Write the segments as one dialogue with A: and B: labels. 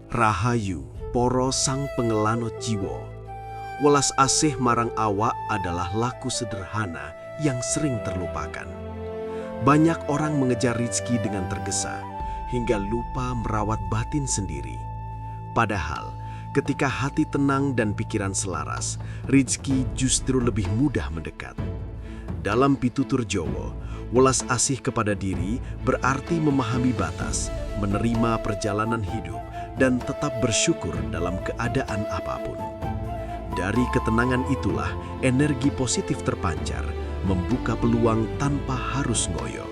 A: Rahayu, poro sang pengelano jiwo. Welas asih marang awak adalah laku sederhana yang sering terlupakan. Banyak orang mengejar rizki dengan tergesa, hingga lupa merawat batin sendiri. Padahal, ketika hati tenang dan pikiran selaras, rizki justru lebih mudah mendekat. Dalam pitutur Jowo, welas asih kepada diri berarti memahami batas, menerima perjalanan hidup, dan tetap bersyukur dalam keadaan apapun. Dari ketenangan itulah energi positif terpancar, membuka peluang tanpa harus ngoyo.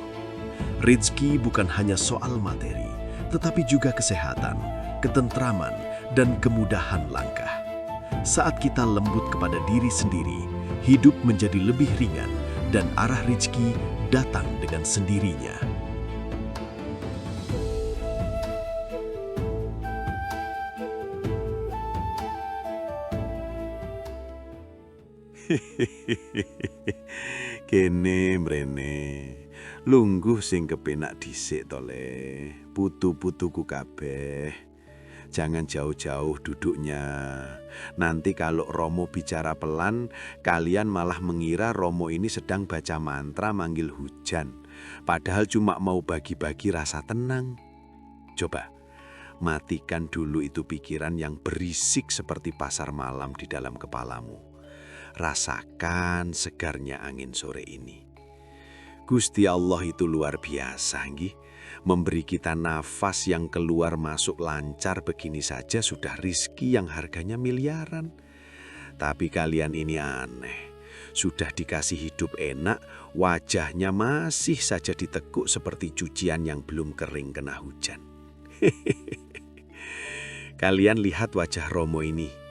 A: Rizki bukan hanya soal materi, tetapi juga kesehatan, ketentraman, dan kemudahan langkah. Saat kita lembut kepada diri sendiri, hidup menjadi lebih ringan dan arah rizki datang dengan sendirinya.
B: Kene mrene lungguh sing kepenak dhisik to Le, putu-putuku kabeh. Jangan jauh-jauh duduknya. Nanti kalau Romo bicara pelan, kalian malah mengira Romo ini sedang baca mantra manggil hujan. Padahal cuma mau bagi-bagi rasa tenang. Coba, matikan dulu itu pikiran yang berisik seperti pasar malam di dalam kepalamu. Rasakan segarnya angin sore ini. Gusti Allah itu luar biasa, nggih. Memberi kita nafas yang keluar masuk lancar begini saja sudah rizki yang harganya miliaran. Tapi kalian ini aneh. Sudah dikasih hidup enak, wajahnya masih saja ditekuk seperti cucian yang belum kering kena hujan. Kalian lihat wajah Romo ini.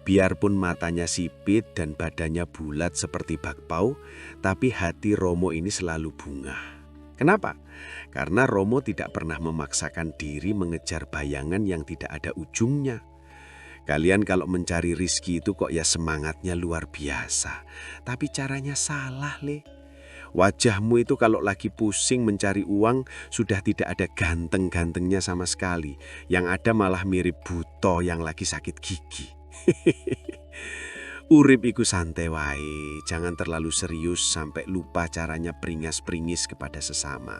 B: Biarpun matanya sipit dan badannya bulat seperti bakpao, tapi hati Romo ini selalu bunga. Kenapa? Karena Romo tidak pernah memaksakan diri mengejar bayangan yang tidak ada ujungnya. Kalian kalau mencari rizki itu kok ya semangatnya luar biasa, tapi caranya salah, Le. Wajahmu itu kalau lagi pusing mencari uang sudah tidak ada ganteng-gantengnya sama sekali. Yang ada malah mirip buto yang lagi sakit gigi. Urip iku santai wae, jangan terlalu serius sampai lupa caranya peringas-peringis kepada sesama.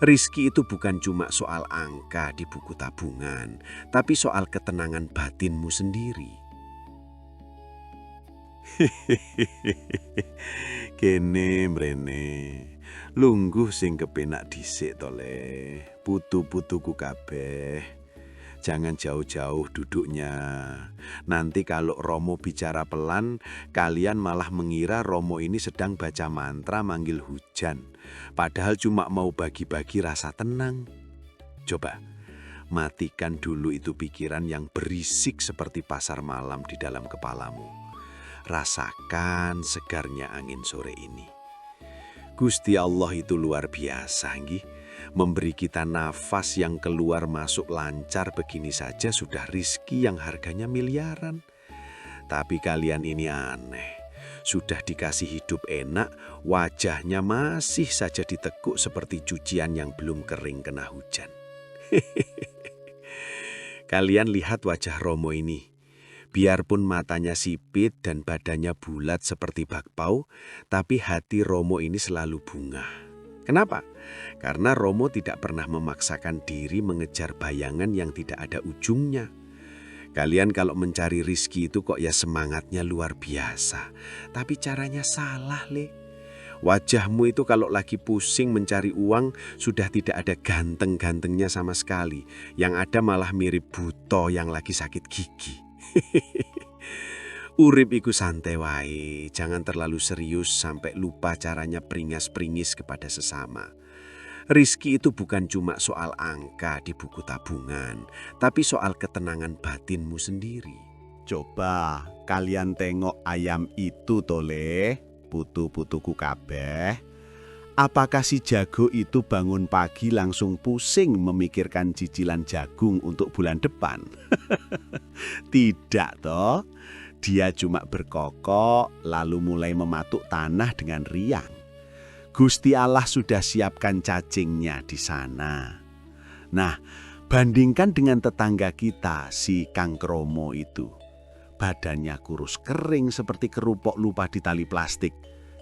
B: Rizki itu bukan cuma soal angka di buku tabungan, tapi soal ketenangan batinmu sendiri. Kene mrene lungguh sing kepenak dhisik to Le, putu-putuku kabeh. Jangan jauh-jauh duduknya. Nanti kalau Romo bicara pelan, kalian malah mengira Romo ini sedang baca mantra manggil hujan. Padahal cuma mau bagi-bagi rasa tenang. Coba, matikan dulu itu pikiran yang berisik seperti pasar malam di dalam kepalamu. Rasakan segarnya angin sore ini. Gusti Allah itu luar biasa, nggih. Memberi kita nafas yang keluar masuk lancar begini saja sudah rizki yang harganya miliaran. Tapi kalian ini aneh. Sudah dikasih hidup enak, wajahnya masih saja ditekuk seperti cucian yang belum kering kena hujan. Kalian lihat wajah Romo ini. Biarpun matanya sipit dan badannya bulat seperti bakpao, tapi hati Romo ini selalu bunga. Kenapa? Karena Romo tidak pernah memaksakan diri mengejar bayangan yang tidak ada ujungnya. Kalian kalau mencari rizki itu kok ya semangatnya luar biasa. Tapi caranya salah, Le. Wajahmu itu kalau lagi pusing mencari uang sudah tidak ada ganteng-gantengnya sama sekali. Yang ada malah mirip buto yang lagi sakit gigi. Urip iku santai wae, jangan terlalu serius sampai lupa caranya peringas-peringis kepada sesama. Rizki itu bukan cuma soal angka di buku tabungan, tapi soal ketenangan batinmu sendiri.
C: Coba kalian tengok ayam itu to Le, putu-putuku kabeh. Apakah si jago itu bangun pagi langsung pusing memikirkan cicilan jagung untuk bulan depan? Tidak toh. Dia cuma berkokok lalu mulai mematuk tanah dengan riang. Gusti Allah sudah siapkan cacingnya di sana. Nah, Bandingkan dengan tetangga kita, si Kang Kromo itu. Badannya kurus kering seperti kerupuk lupa di tali plastik.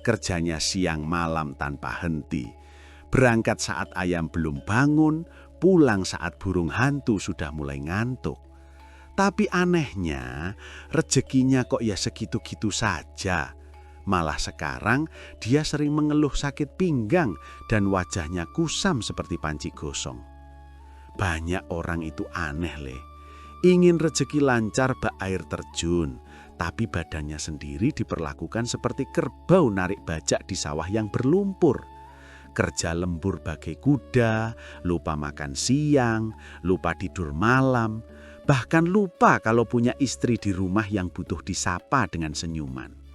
C: Kerjanya siang malam tanpa henti. Berangkat saat ayam belum bangun, pulang saat burung hantu sudah mulai ngantuk. Tapi anehnya, rezekinya kok ya segitu-gitu saja. Malah sekarang dia sering mengeluh sakit pinggang dan wajahnya kusam seperti panci gosong. Banyak orang itu aneh, Le. Ingin rezeki lancar bak air terjun, tapi badannya sendiri diperlakukan seperti kerbau narik bajak di sawah yang berlumpur. Kerja lembur bagai kuda, lupa makan siang, lupa tidur malam, bahkan lupa kalau punya istri di rumah yang butuh disapa dengan senyuman.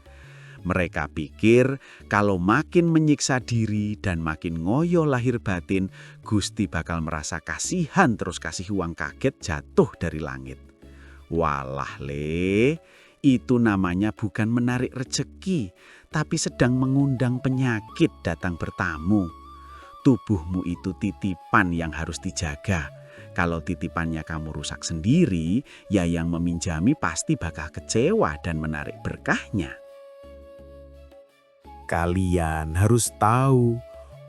C: Mereka pikir kalau makin menyiksa diri dan makin ngoyo lahir batin, Gusti bakal merasa kasihan terus kasih uang kaget jatuh dari langit. Walah, Le, itu namanya bukan menarik rezeki, tapi sedang mengundang penyakit datang bertamu. Tubuhmu itu titipan yang harus dijaga. Kalau titipannya kamu rusak sendiri, ya yang meminjami pasti bakal kecewa dan menarik berkahnya.
D: Kalian harus tahu,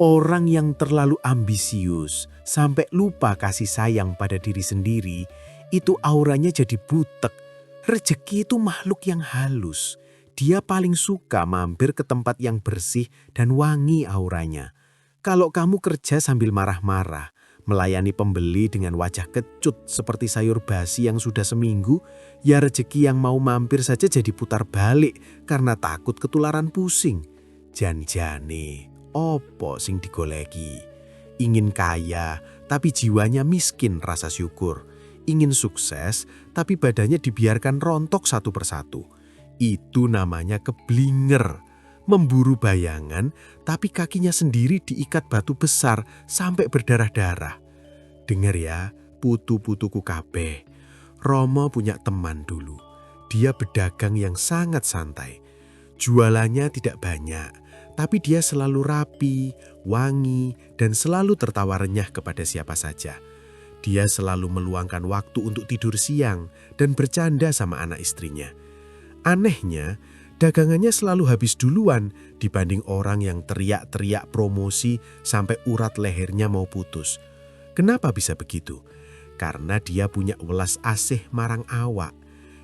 D: orang yang terlalu ambisius sampai lupa kasih sayang pada diri sendiri, itu auranya jadi butek. Rezeki itu makhluk yang halus. Dia paling suka mampir ke tempat yang bersih dan wangi auranya. Kalau kamu kerja sambil marah-marah, melayani pembeli dengan wajah kecut seperti sayur basi yang sudah seminggu, ya rezeki yang mau mampir saja jadi putar balik karena takut ketularan pusing. Jan-jane, opo sing digoleki? Ingin kaya, tapi jiwanya miskin rasa syukur. Ingin sukses, tapi badannya dibiarkan rontok satu persatu. Itu namanya keblinger. Memburu bayangan, tapi kakinya sendiri diikat batu besar sampai berdarah-darah. Dengar ya, putu-putuku kabeh. Romo punya teman dulu. Dia pedagang yang sangat santai. Jualannya tidak banyak. Tapi dia selalu rapi, wangi, dan selalu tertawa renyah kepada siapa saja. Dia selalu meluangkan waktu untuk tidur siang dan bercanda sama anak istrinya. Anehnya, dagangannya selalu habis duluan dibanding orang yang teriak-teriak promosi sampai urat lehernya mau putus. Kenapa bisa begitu? Karena dia punya welas asih marang awak.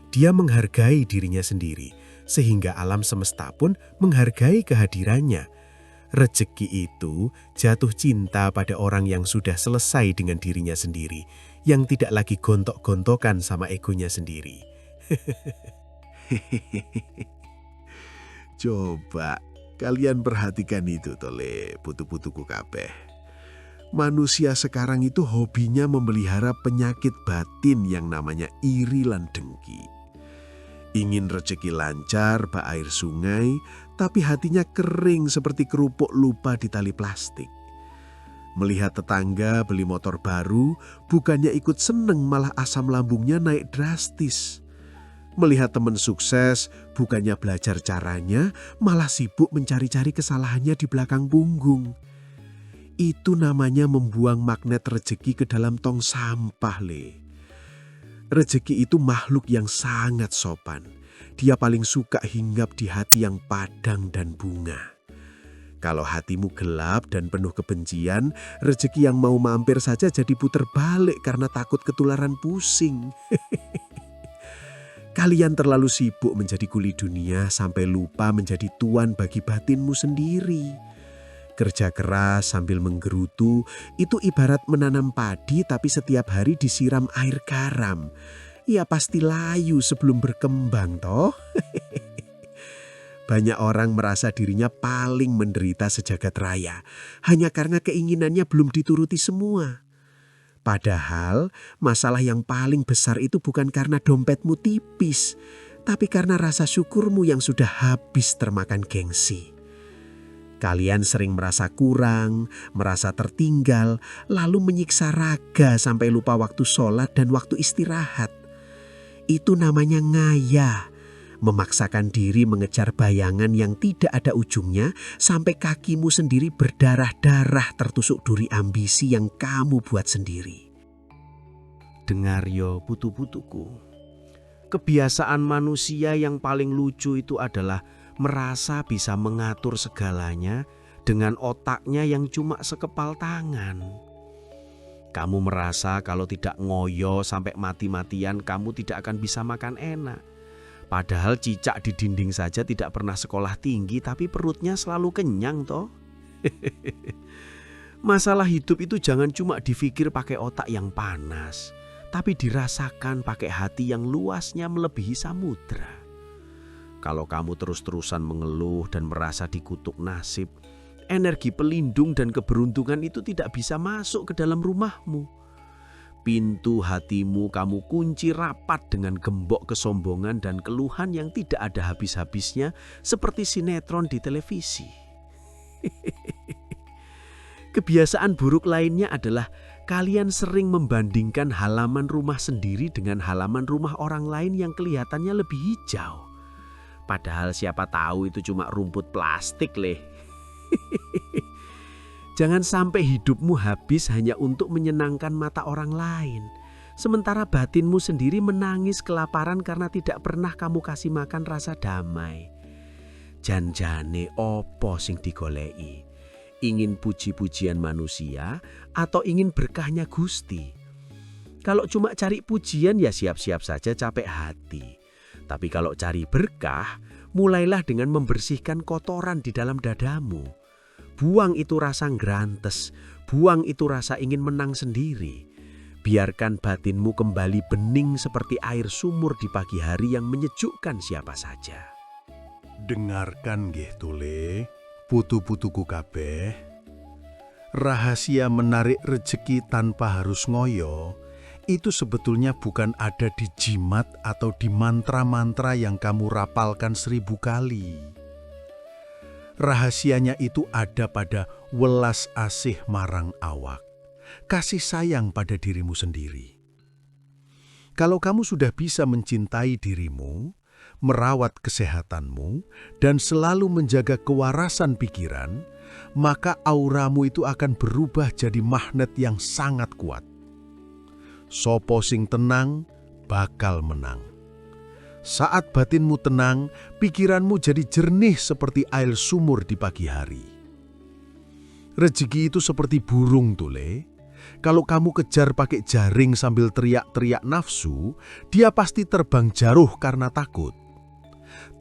D: Dia menghargai dirinya sendiri, sehingga alam semesta pun menghargai kehadirannya. Rezeki itu jatuh cinta pada orang yang sudah selesai dengan dirinya sendiri, yang tidak lagi gontok-gontokan sama egonya sendiri.
A: Coba kalian perhatikan itu tole putu-putuku kabeh. Manusia sekarang itu hobinya memelihara penyakit batin yang namanya iri lan dengki. Ingin rezeki lancar bak air sungai, tapi hatinya kering seperti kerupuk lupa di tali plastik. Melihat tetangga beli motor baru, bukannya ikut seneng malah asam lambungnya naik drastis. Melihat teman sukses, bukannya belajar caranya, malah sibuk mencari-cari kesalahannya di belakang punggung. Itu namanya membuang magnet rezeki ke dalam tong sampah, Le. Rezeki itu makhluk yang sangat sopan. Dia paling suka hinggap di hati yang padang dan bunga. Kalau hatimu gelap dan penuh kebencian, rezeki yang mau mampir saja jadi puter balik karena takut ketularan pusing. Kalian terlalu sibuk menjadi kuli dunia sampai lupa menjadi tuan bagi batinmu sendiri. Kerja keras sambil menggerutu itu ibarat menanam padi tapi setiap hari disiram air garam. Ya pasti layu sebelum berkembang toh. Banyak orang merasa dirinya paling menderita sejagat raya hanya karena keinginannya belum dituruti semua. Padahal masalah yang paling besar itu bukan karena dompetmu tipis, tapi karena rasa syukurmu yang sudah habis termakan gengsi. Kalian sering merasa kurang, merasa tertinggal, lalu menyiksa raga sampai lupa waktu sholat dan waktu istirahat. Itu namanya ngayah, memaksakan diri mengejar bayangan yang tidak ada ujungnya sampai kakimu sendiri berdarah-darah tertusuk duri ambisi yang kamu buat sendiri. Dengar yo putu-putuku. Kebiasaan manusia yang paling lucu itu adalah merasa bisa mengatur segalanya dengan otaknya yang cuma sekepal tangan. Kamu merasa kalau tidak ngoyo sampai mati-matian kamu tidak akan bisa makan enak. Padahal cicak di dinding saja tidak pernah sekolah tinggi tapi perutnya selalu kenyang toh. Masalah hidup itu jangan cuma dipikir pakai otak yang panas, tapi dirasakan pakai hati yang luasnya melebihi samudra. Kalau kamu terus-terusan mengeluh dan merasa dikutuk nasib, energi pelindung dan keberuntungan itu tidak bisa masuk ke dalam rumahmu. Pintu hatimu kamu kunci rapat dengan gembok kesombongan dan keluhan yang tidak ada habis-habisnya seperti sinetron di televisi. Kebiasaan buruk lainnya adalah kalian sering membandingkan halaman rumah sendiri dengan halaman rumah orang lain yang kelihatannya lebih hijau. Padahal siapa tahu itu cuma rumput plastik leh. Jangan sampai hidupmu habis hanya untuk menyenangkan mata orang lain. Sementara batinmu sendiri menangis kelaparan karena tidak pernah kamu kasih makan rasa damai. Jan-jane opo sing digoleki? Ingin puji-pujian manusia atau ingin berkahnya Gusti? Kalau cuma cari pujian ya siap-siap saja capek hati. Tapi kalau cari berkah, mulailah dengan membersihkan kotoran di dalam dadamu. Buang itu rasa ngrantes, buang itu rasa ingin menang sendiri. Biarkan batinmu kembali bening seperti air sumur di pagi hari yang menyejukkan siapa saja.
C: Dengarkan nggih tole, putu-putuku kabeh. Rahasia menarik rejeki tanpa harus ngoyo, itu sebetulnya bukan ada di jimat atau di mantra-mantra yang kamu rapalkan 1000 kali. Rahasianya itu ada pada welas asih marang awak, kasih sayang pada dirimu sendiri. Kalau kamu sudah bisa mencintai dirimu, merawat kesehatanmu, dan selalu menjaga kewarasan pikiran, maka auramu itu akan berubah jadi magnet yang sangat kuat. Sopo sing tenang, bakal menang. Saat batinmu tenang, pikiranmu jadi jernih seperti air sumur di pagi hari. Rezeki itu seperti burung tole. Kalau kamu kejar pakai jaring sambil teriak-teriak nafsu, dia pasti terbang jauh karena takut.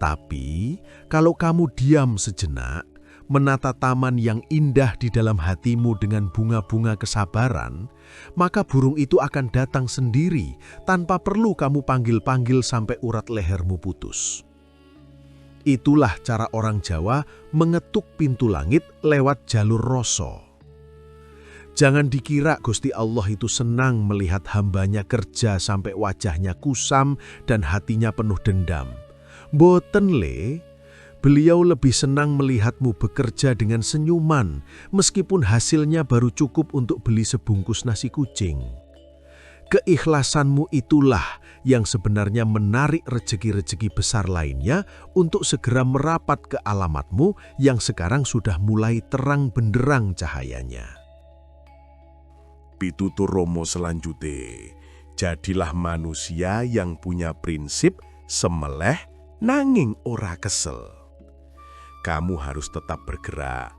C: Tapi kalau kamu diam sejenak, menata taman yang indah di dalam hatimu dengan bunga-bunga kesabaran, maka burung itu akan datang sendiri tanpa perlu kamu panggil-panggil sampai urat lehermu putus. Itulah cara orang Jawa mengetuk pintu langit lewat jalur rasa. Jangan dikira Gusti Allah itu senang melihat hambanya kerja sampai wajahnya kusam dan hatinya penuh dendam. Boten le. Beliau lebih senang melihatmu bekerja dengan senyuman, meskipun hasilnya baru cukup untuk beli sebungkus nasi kucing. Keikhlasanmu itulah yang sebenarnya menarik rezeki-rezeki besar lainnya untuk segera merapat ke alamatmu yang sekarang sudah mulai terang benderang cahayanya.
B: Pitutur Romo selanjutnya, jadilah manusia yang punya prinsip semeleh nanging ora kesel. Kamu harus tetap bergerak,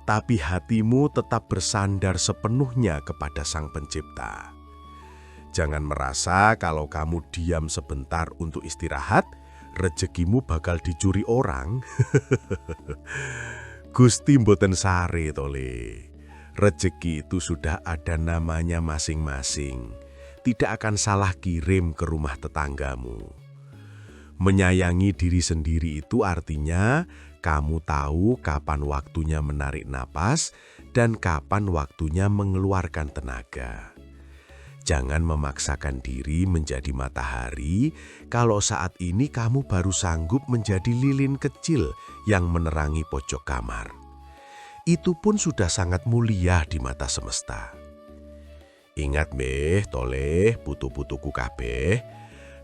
B: tapi hatimu tetap bersandar sepenuhnya kepada Sang Pencipta. Jangan merasa kalau kamu diam sebentar untuk istirahat, rezekimu bakal dicuri orang. Gusti mboten sare tole. Rezeki itu sudah ada namanya masing-masing. Tidak akan salah kirim ke rumah tetanggamu. Menyayangi diri sendiri itu artinya kamu tahu kapan waktunya menarik napas dan kapan waktunya mengeluarkan tenaga. Jangan memaksakan diri menjadi matahari kalau saat ini kamu baru sanggup menjadi lilin kecil yang menerangi pojok kamar. Itu pun sudah sangat mulia di mata semesta. Ingat beh, toleh, putu-putuku kabeh,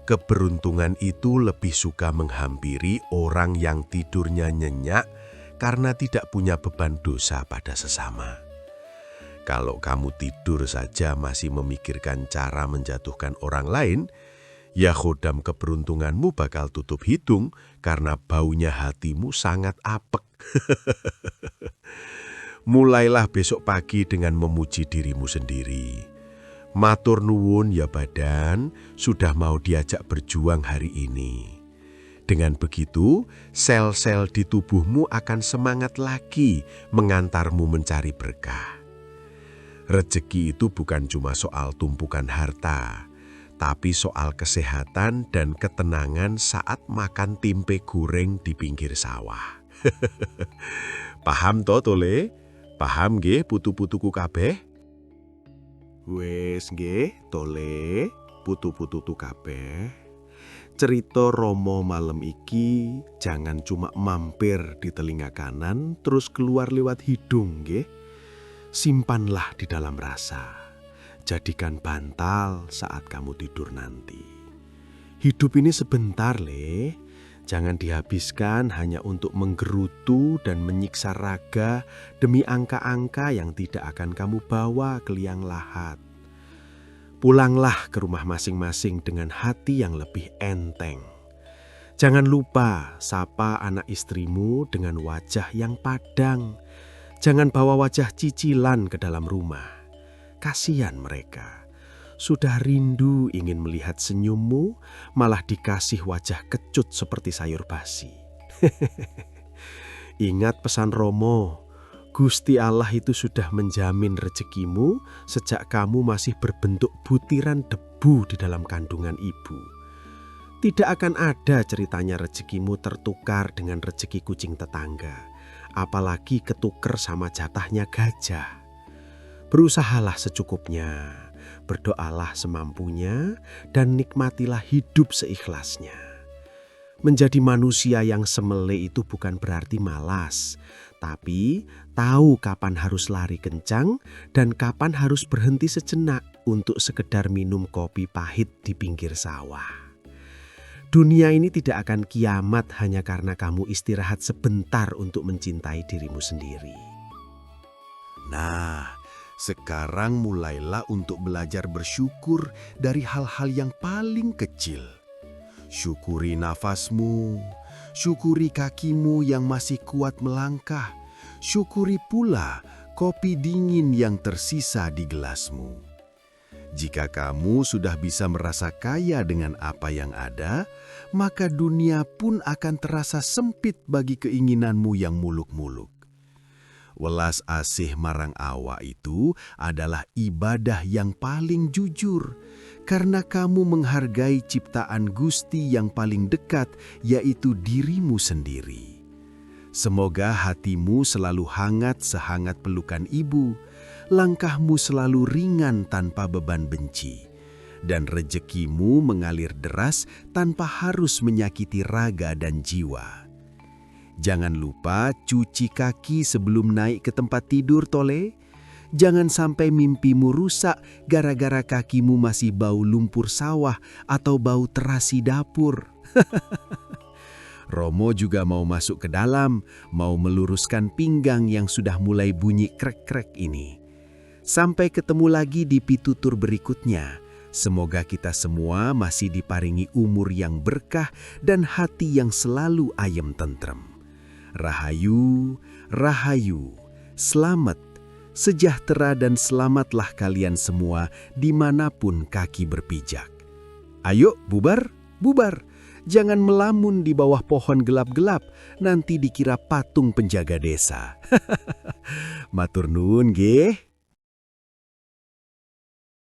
B: keberuntungan itu lebih suka menghampiri orang yang tidurnya nyenyak karena tidak punya beban dosa pada sesama.
C: Kalau kamu tidur saja masih memikirkan cara menjatuhkan orang lain, ya khodam keberuntunganmu bakal tutup hidung karena baunya hatimu sangat apek. Mulailah besok pagi dengan memuji dirimu sendiri. Matur nuwun ya badan, sudah mau diajak berjuang hari ini. Dengan begitu, sel-sel di tubuhmu akan semangat lagi mengantarmu mencari berkah. Rezeki itu bukan cuma soal tumpukan harta, tapi soal kesehatan dan ketenangan saat makan tempe goreng di pinggir sawah. Paham toh tole? Paham nggih putu-putuku kabeh? Wes nggih tole, putu-putuku kabeh. Cerita Romo malam iki jangan cuma mampir di telinga kanan terus keluar lewat hidung nggih. Simpanlah di dalam rasa. Jadikan bantal saat kamu tidur nanti. Hidup ini sebentar, Le. Jangan dihabiskan hanya untuk menggerutu dan menyiksa raga demi angka-angka yang tidak akan kamu bawa ke liang lahat. Pulanglah ke rumah masing-masing dengan hati yang lebih enteng. Jangan lupa sapa anak istrimu dengan wajah yang padang. Jangan bawa wajah cicilan ke dalam rumah. Kasihan mereka. Sudah rindu ingin melihat senyummu, malah dikasih wajah kecut seperti sayur basi. Ingat pesan Romo, Gusti Allah itu sudah menjamin rezekimu sejak kamu masih berbentuk butiran debu di dalam kandungan ibu. Tidak akan ada ceritanya rezekimu tertukar dengan rezeki kucing tetangga, apalagi ketuker sama jatahnya gajah. Berusahalah secukupnya, berdoalah semampunya, dan nikmatilah hidup seikhlasnya. Menjadi manusia yang semele itu bukan berarti malas, tapi tahu kapan harus lari kencang dan kapan harus berhenti sejenak untuk sekedar minum kopi pahit di pinggir sawah. Dunia ini tidak akan kiamat hanya karena kamu istirahat sebentar untuk mencintai dirimu sendiri. Nah, sekarang mulailah untuk belajar bersyukur dari hal-hal yang paling kecil. Syukuri nafasmu, syukuri kakimu yang masih kuat melangkah, syukuri pula kopi dingin yang tersisa di gelasmu. Jika kamu sudah bisa merasa kaya dengan apa yang ada, maka dunia pun akan terasa sempit bagi keinginanmu yang muluk-muluk. Welas asih marang awak itu adalah ibadah yang paling jujur, karena kamu menghargai ciptaan Gusti yang paling dekat, yaitu dirimu sendiri. Semoga hatimu selalu hangat sehangat pelukan ibu, langkahmu selalu ringan tanpa beban benci, dan rezekimu mengalir deras tanpa harus menyakiti raga dan jiwa. Jangan lupa cuci kaki sebelum naik ke tempat tidur, tole. Jangan sampai mimpimu rusak gara-gara kakimu masih bau lumpur sawah atau bau terasi dapur. Romo juga mau masuk ke dalam, mau meluruskan pinggang yang sudah mulai bunyi krek-krek ini. Sampai ketemu lagi di pitutur berikutnya. Semoga kita semua masih diparingi umur yang berkah dan hati yang selalu ayem tentrem. Rahayu, rahayu, selamat, sejahtera dan selamatlah kalian semua dimanapun kaki berpijak. Ayo bubar, bubar. Jangan melamun di bawah pohon gelap-gelap, nanti dikira patung penjaga desa. Matur nuwun nggih.